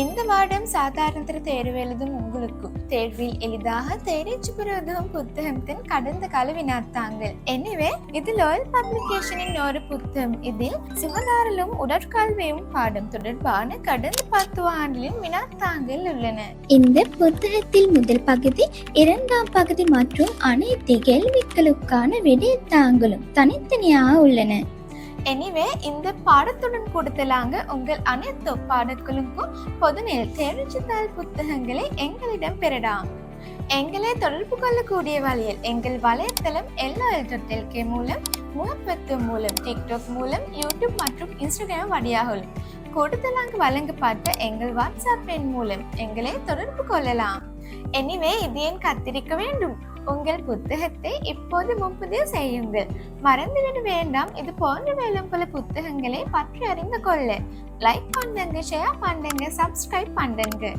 இந்த வருடம் சாதாரண தேர்வு எழுதும் உங்களுக்கு தேர்வில் எளிதாக தேர்ச்சி பெற உதவும் புத்தகத்தின் கடந்த கால வினாத்தாங்கள். எனவே இது லோயல் பப்ளிகேஷனின் ஒரு புத்தகம். இதில் சுகாதாரமும் உடற்கல்வியும் பாடம் தொடர்பான கடந்த 10 ஆண்டிலும் வினாத்தாங்கள் உள்ளன. இந்த புத்தகத்தில் முதல் பகுதி, இரண்டாம் பகுதி மற்றும் அனைத்து கேள்விகளுக்கான விடைத்தாங்களும் தனித்தனியாக உள்ளன. எனவே இந்த பாடத்துடன் கூடுதலாக உங்கள் அனைத்து பாடங்களுக்கும் பொதுநெல் தேர்ச்சித்தாள் புத்தகங்களை எங்களிடம் பெறலாம். எங்களை தொடர்பு கொள்ளக்கூடிய வழியில் எங்கள் வலைத்தளம் LOL.lk மூலம், முகப்பத்து மூலம், டிக்டாக் மூலம், யூடியூப் மற்றும் இன்ஸ்டாகிராம் வழியாக கூடுதலாக வழங்கப்பட்ட எங்கள் வாட்ஸ்அப் எண் மூலம் எங்களை தொடர்பு கொள்ளலாம். எனவே இது ஏன் காத்திருக்க வேண்டும்? உங்கள் புத்தகத்தை இப்போது முன்பதிவு செய்யுங்கள். மறந்துவிட வேண்டாம். இது போன்ற மேலும் பல புத்தகங்களை பற்றி அறிந்து கொள்ள லைக் பண்ணுங்க, ஷேர் பண்ணுங்க, சப்ஸ்கிரைப் பண்ணுங்க.